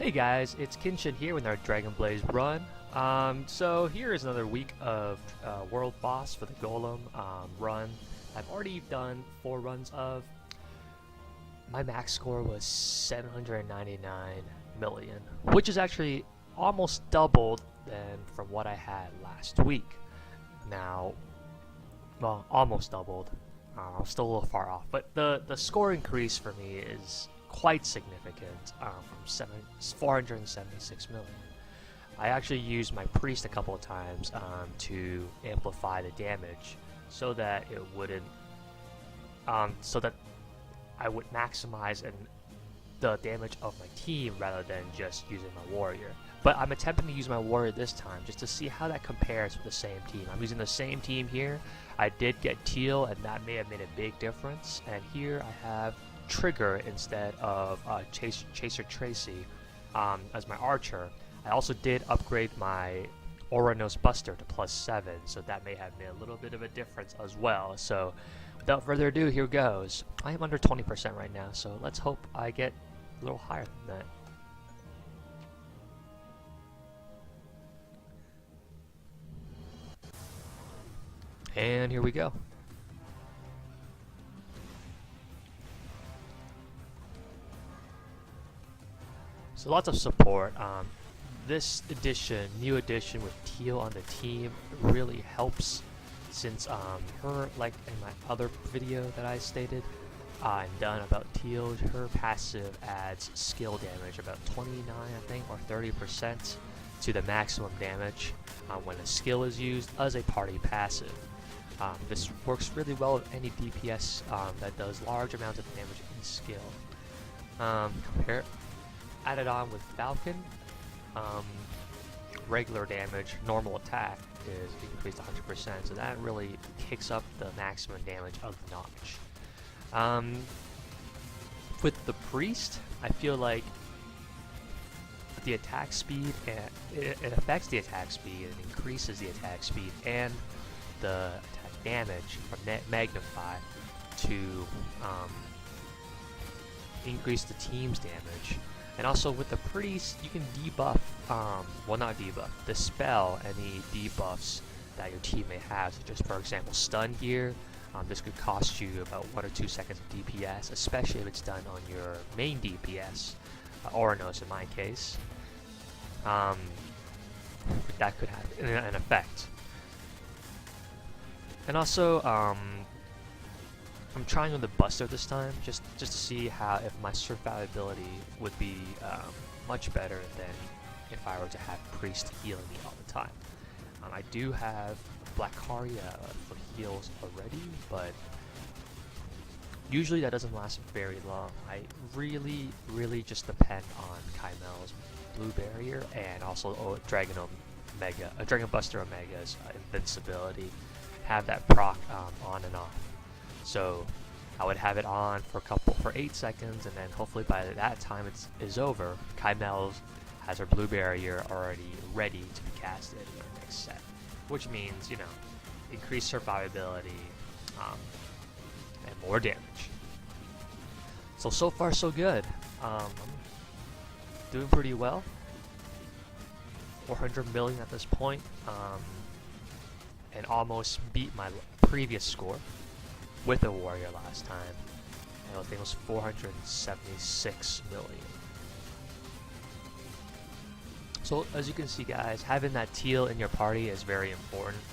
Hey guys, it's KinShun here with our Dragon Blaze Run. So here is another week of World Boss for the Golem run. I've already done 4 runs of. My max score was 799 million, which is actually almost doubled than from what I had last week. Now, well, almost doubled. I'm still a little far off, but the score increase for me is quite significant, from 476 million. I actually used my priest a couple of times to amplify the damage, so that it wouldn't, so that I would maximize the damage of my team rather than just using my warrior. But I'm attempting to use my warrior this time just to see how that compares with the same team. I'm using the same team here. I did get teal, and that may have made a big difference. And here I have Trigger instead of Chaser Tracy as my archer. I also did upgrade my Oranos Buster to +7, so that may have made a little bit of a difference as well. So without further ado, here goes. I am under 20% right now, so let's hope I get a little higher than that. And here we go. So lots of support. This edition, new edition with teal on the team really helps, since her, like in my other video that I stated and done about teal, her passive adds skill damage about 29, I think, or 30% to the maximum damage when a skill is used as a party passive. This works really well with any DPS that does large amounts of damage in skill. Added on with Falcon, regular damage, normal attack is increased 100%, so that really kicks up the maximum damage of the notch. With the priest, I feel like the attack speed, it affects the attack speed, it increases the attack speed and the attack damage from magnify to increase the team's damage. And also with the priest, you can debuff, well, not debuff, dispel any debuffs that your team may have, such as, for example, stun here. This could cost you about 1 or 2 seconds of DPS, especially if it's done on your main DPS, Oranos in my case. That could have an effect. And also, I'm trying on the Buster this time, just to see how if my survivability would be much better than if I were to have Priest healing me all the time. I do have Blackaria for heals already, but usually that doesn't last very long. I really just depend on Kaimel's Blue Barrier and also Dragon Buster Omega's invincibility. Have that proc on and off. So I would have it on for 8 seconds, and then hopefully by that time is over, Kaimel has her Blue Barrier already ready to be casted in the next set, which means, you know, increased survivability and more damage. So far so good. I'm doing pretty well. 400 million at this point, and almost beat my previous score with a warrior last time. I think it was 476 million. So as you can see, guys, having that teal in your party is very important.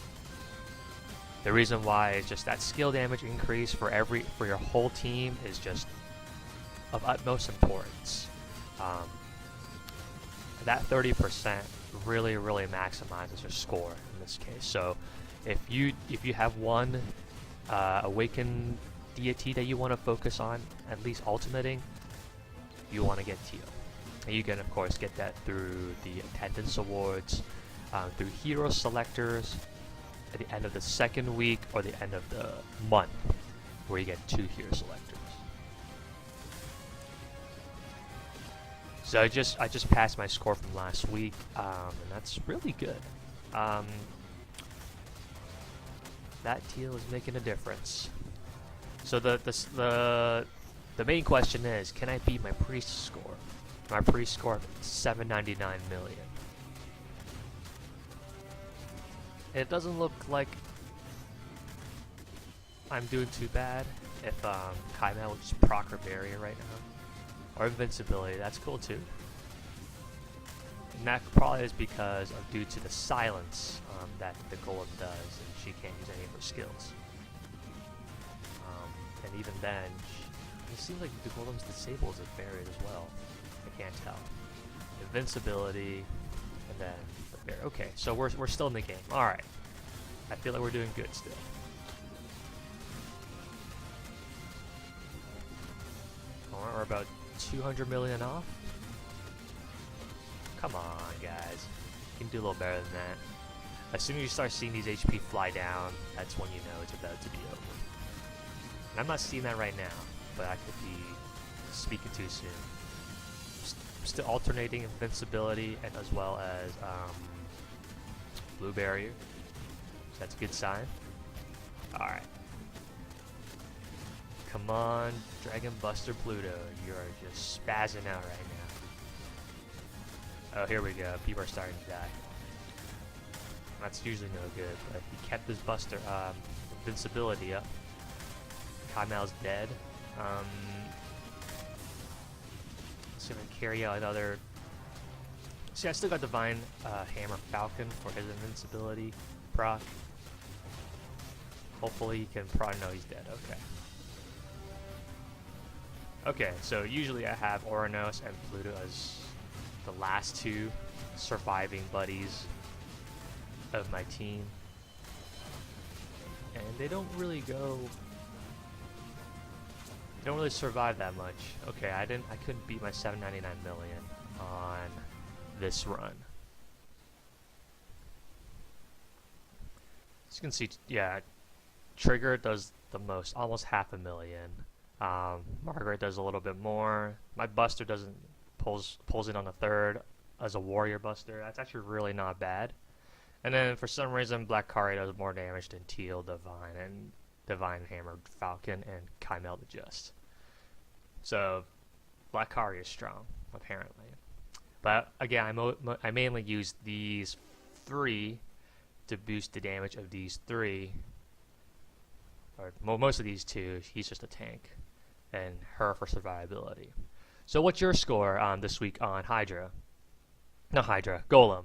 The reason why is just that skill damage increase for your whole team is just of utmost importance. That 30% really maximizes your score in this case. So if you have one awakened deity that you want to focus on, at least ultimating, you want to get teal. And you can of course get that through the attendance awards, through hero selectors at the end of the second week or the end of the month, where you get 2 hero selectors. So I just passed my score from last week, and that's really good. That teal is making a difference. So the main question is, can I beat my priest score? My pre-score 799 million. It doesn't look like I'm doing too bad if Kaimel will just proc her barrier right now. Or invincibility, that's cool too. And that probably is because of due to the silence that the golem does, and she can't use any of her skills. And even then, it seems like the golem's disables a barrier as well. I can't tell. Invincibility, and then the barrier. Okay, so we're still in the game. All right, I feel like we're doing good still. All right, we're about 200 million off. Come on, guys. You can do a little better than that. As soon as you start seeing these HP fly down, that's when you know it's about to be over. And I'm not seeing that right now, but I could be speaking too soon. Still alternating invincibility and as well as blue barrier. So that's a good sign. Alright. Come on, Dragon Buster Pluto. You are just spazzing out right now. Oh, here we go. People are starting to die. That's usually no good, but he kept his Buster invincibility up. Kaimel's dead. Let's see if I can carry out another. See, I still got Divine Hammer Falcon for his invincibility proc. Hopefully he can proc. No, he's dead. Okay. Okay, so usually I have Oranos and Pluto as the last two surviving buddies of my team, and they don't really survive that much. Okay, I couldn't beat my 799 million on this run. As you can see, yeah, Trigger does the most, almost 500,000. Margaret does a little bit more. My Buster doesn't pulls in on the third as a warrior Buster. That's actually really not bad. And then for some reason, Black Kari does more damage than Teal, Divine, and Divine Hammered Falcon, and Kaimel the Just. So Black Kari is strong, apparently. But again, I mainly use these three to boost the damage of these three, or most of these two. He's just a tank, and her for survivability. So what's your score this week on Hydra? Not Hydra, Golem.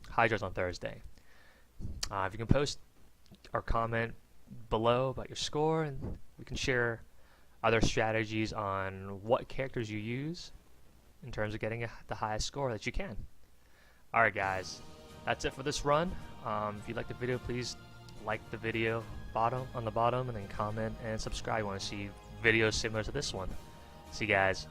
Hydra's on Thursday. If you can post or comment below about your score, and we can share other strategies on what characters you use in terms of getting the highest score that you can. Alright guys, that's it for this run. If you like the video, please like the video on the bottom, and then comment and subscribe. I want to see videos similar to this one. See you guys.